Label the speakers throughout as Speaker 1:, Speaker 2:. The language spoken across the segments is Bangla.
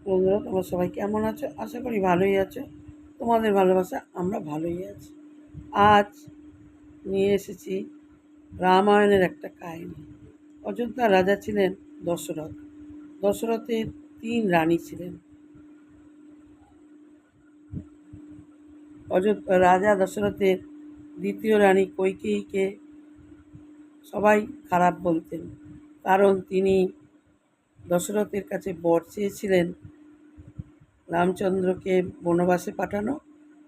Speaker 1: বন্ধুরা, তোমরা সবাই কেমন আছো? আশা করি ভালোই আছো। তোমাদের ভালোবাসা আমরা ভালোই আছি। আজ নিয়ে এসেছি রামায়ণের একটা কাহিনী। অযোধ্যার রাজা ছিলেন দশরথ। দশরথের 3 রানী ছিলেন। রাজা দশরথের দ্বিতীয় রানী কইকেয়ীকে সবাই খারাপ বলতেন, কারণ তিনি দশরথের কাছে বর চেয়েছিলেন রামচন্দ্রকে বনবাসে পাঠানো,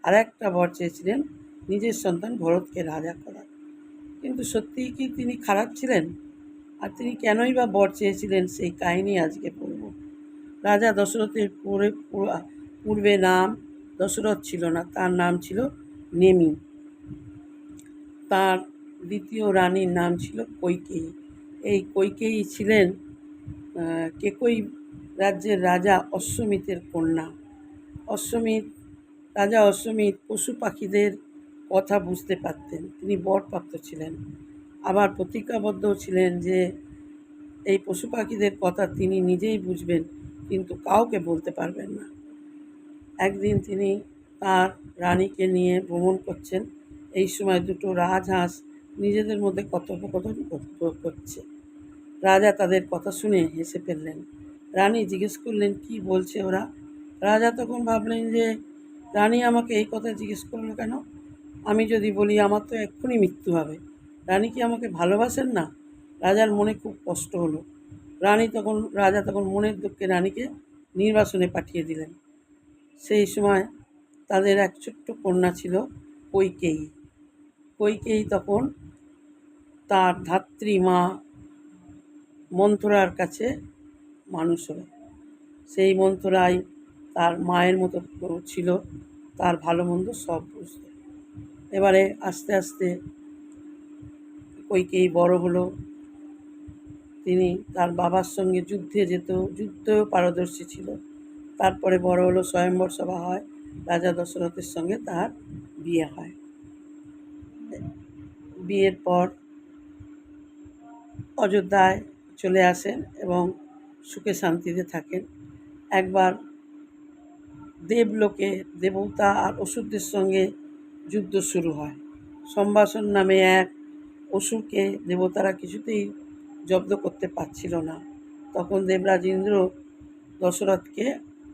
Speaker 1: আর একটা বর চেয়েছিলেন নিজের সন্তান ভরতকে রাজা করা। কিন্তু সত্যিই কি তিনি খারাপ ছিলেন? আর তিনি কেনই বা বর চেয়েছিলেন, সেই কাহিনী আজকে পড়ব। রাজা দশরথের পূর্বে নাম দশরথ ছিল না, তার নাম ছিল নেমি। তার দ্বিতীয় রানীর নাম ছিল কইকেয়ী। এই কইকেয়ী ছিলেন কেকই রাজ্যের রাজা অশ্বমিতের কন্যা। রাজা অশ্বমিত পশু পাখিদের কথা বুঝতে পারতেন, তিনি বরপ্রাপ্ত ছিলেন। আবার প্রতিজ্ঞাবদ্ধও ছিলেন যে এই পশু পাখিদের কথা তিনি নিজেই বুঝবেন, কিন্তু কাউকে বলতে পারবেন না। একদিন তিনি তার রানীকে নিয়ে ভ্রমণ করছেন। এই সময় দুটো রাজহাঁস নিজেদের মধ্যে কথোপকথন করছে। রাজা তাদের কথা শুনে হেসে ফেললেন। রানী জিজ্ঞেস করলেন, কি বলছে ওরা? রাজা তখন ভাবলেন যে রানী আমাকে এই কথা জিজ্ঞেস করলো কেন? আমি যদি বলি আমার তো এক্ষুনি মৃত্যু হবে। রানী কি আমাকে ভালোবাসেন না? রাজার মনে খুব কষ্ট হলো। রাজা তখন মনের দুঃখে রানীকে নির্বাসনে পাঠিয়ে দিলেন। সেই সময় তাদের এক ছোট্ট কন্যা ছিল, কইকেয়ী। কইকেয়ী তখন তার ধাত্রী মা মন্থরার কাছে মানুষ হলো। সেই মন্থরাই তার মায়ের মতো ছিল, তার ভালো মন্দ সব বুঝত। এবারে আস্তে আস্তে কইকেয়ী বড় হলো। তিনি তার বাবার সঙ্গে যুদ্ধে যেত, যুদ্ধেও পারদর্শী ছিল। তারপরে বড় হলো, স্বয়ম্বর সভা হয়, রাজা দশরথের সঙ্গে তার বিয়ে হয়। বিয়ের পর অযোধ্যায় চলে আসেন এবং সুখে শান্তিতে থাকেন। একবার দেবলোকে দেবতা আর অসুরদের সঙ্গে যুদ্ধ শুরু হয়। সম্ভাষণ নামে এক অসুরকে দেবতারা কিছুতেই জব্দ করতে পারছিল না। তখন দেবরাজ ইন্দ্র দশরথকে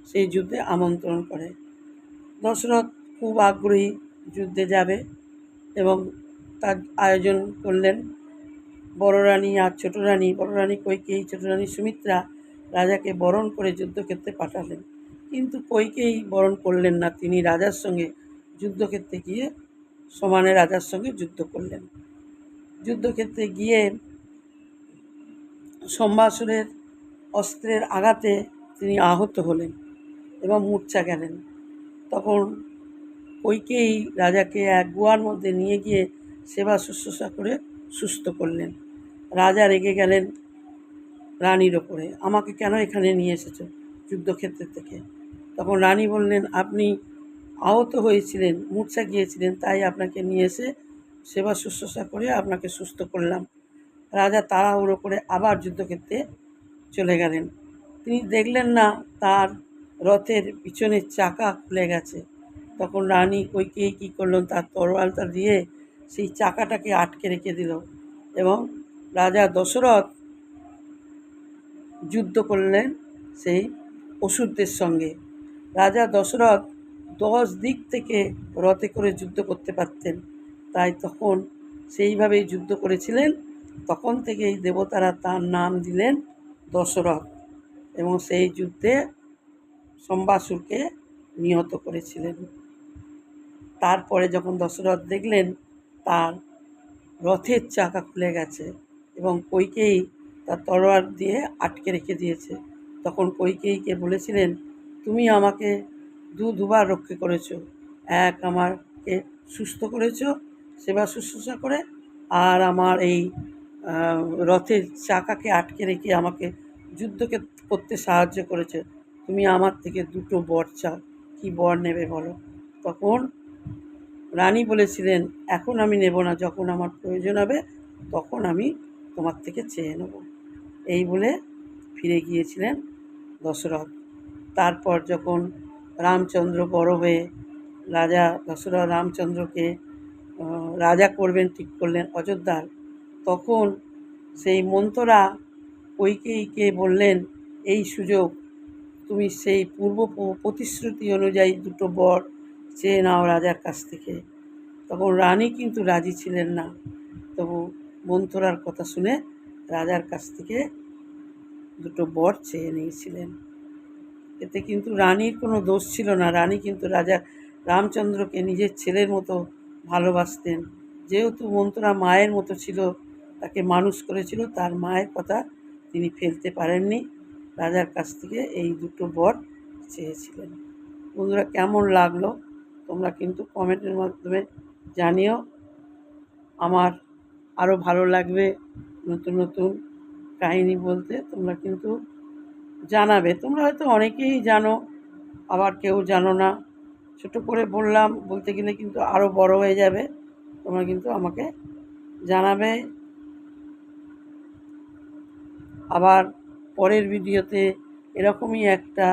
Speaker 1: সেই যুদ্ধে আমন্ত্রণ করে। দশরথ খুব আগ্রহী যুদ্ধে যাবে এবং তার আয়োজন করলেন। বড় রানী আর ছোট রানী, বড় রানী কইকেয়ী, ছোট রানী সুমিত্রা রাজাকে বরণ করে যুদ্ধক্ষেত্রে পাঠালেন। কিন্তু কইকেয়ী বরণ করলেন না, তিনি রাজার সঙ্গে যুদ্ধক্ষেত্রে গিয়ে সমানে রাজার সঙ্গে যুদ্ধ করলেন। যুদ্ধক্ষেত্রে গিয়ে সম্ভাসুরের অস্ত্রের আঘাতে তিনি আহত হলেন এবং মূর্ছা গেলেন। তখন কইকেয়ী রাজাকে এক গুহার মধ্যে নিয়ে গিয়ে সেবা শুশ্রূষা করে সুস্থ করলেন। রাজা রেগে গেলেন রানীর ওপরে, আমাকে কেন এখানে নিয়ে এসেছো যুদ্ধক্ষেত্র থেকে? তখন রানী বললেন, আপনি আহত হয়েছিলেন, মূর্ছা গিয়েছিলেন, তাই আপনাকে নিয়ে এসে সেবা শুশ্রূষা করে আপনাকে সুস্থ করলাম। রাজা তাড়াহুড়ো করে আবার যুদ্ধক্ষেত্রে চলে গেলেন। তিনি দেখলেন না তার রথের পিছনের চাকা খুলে গেছে। তখন রানী কইকেয়ী কী করলেন, তার তরোয়ালটা দিয়ে সেই চাকাটাকে আটকে রেখে দিল এবং রাজা দশরথ যুদ্ধ করলেন সেই অসুরদের সঙ্গে। রাজা দশরথ 10 দিক থেকে রথে করে যুদ্ধ করতে পারতেন, তাই তখন সেইভাবেই যুদ্ধ করেছিলেন। তখন থেকেই দেবতারা তার নাম দিলেন দশরথ এবং সেই যুদ্ধে সম্ভাসুরকে নিহত করেছিলেন। তারপরে যখন দশরথ দেখলেন তার রথের চাকা খুলে গেছে এবং কইকেয়ী তার তরোয়াল দিয়ে আটকে রেখে দিয়েছে, তখন কইকেয়ীকে বলেছিলেন, তুমি আমাকে দুবার রক্ষা করেছো। এক, আমাকে সুস্থ করেছো সেবা শুশ্রূষা করে, আর আমার এই রথের চাকাকে আটকে রেখে আমাকে যুদ্ধকে করতে সাহায্য করেছে। তুমি আমার থেকে 2টো বর চাও, কী বর নেবে বলো? তখন রানী বলেছিলেন, এখন আমি নেব না, যখন আমার প্রয়োজন হবে তখন আমি তোমার থেকে চেয়ে নেব। এই বলে ফিরে গিয়েছিলেন দশরথ। তারপর যখন রামচন্দ্র বড় হয়ে রাজা দশরথ রামচন্দ্রকে রাজা করবেন ঠিক করলেন অযোধ্যার, তখন সেই মন্ত্ররা কইকেয়ীকে বললেন, এই সুযোগ তুমি সেই পূর্ব প্রতিশ্রুতি অনুযায়ী দুটো বর চেয়ে নাও রাজার কাছ থেকে। তখন রানী কিন্তু রাজি ছিলেন না, তবু মন্ত্ররার কথা শুনে রাজার কাছ থেকে দুটো বর চেয়ে নিয়েছিলেন। এতে কিন্তু রানীর কোনো দোষ ছিল না। রানী কিন্তু রাজা রামচন্দ্রকে নিজের ছেলের মতো ভালোবাসতেন। যেহেতু মন্ত্ররা মায়ের মতো ছিল, তাকে মানুষ করেছিল, তার মায়ের কথা তিনি ফেলতে পারেননি, রাজার কাছ থেকে এই দুটো বর চেয়েছিলেন। বন্ধুরা, কেমন লাগলো তোমরা কিন্তু কমেন্টের মাধ্যমে জানিও। আমার আরও ভালো লাগবে নতুন নতুন কাহিনী বলতে, তোমরা কিন্তু জানাবে। তোমরা হয়তো অনেকেই জানো, আবার কেউ জানো না। ছোট করে বললাম, বলতে গেলে কিন্তু আরও বড় হয়ে যাবে। তোমরা কিন্তু আমাকে জানাবে। আবার পরের ভিডিওতে এরকমই একটা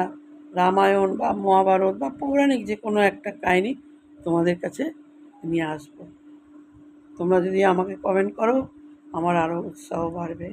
Speaker 1: রামায়ণ বা মহাভারত বা পৌরাণিক যে কোনো একটা কাহিনী তোমাদের কাছে নিয়ে আসবো। তোমরা যদি আমাকে কমেন্ট করো, আমার আরও উৎসাহ বাড়বে।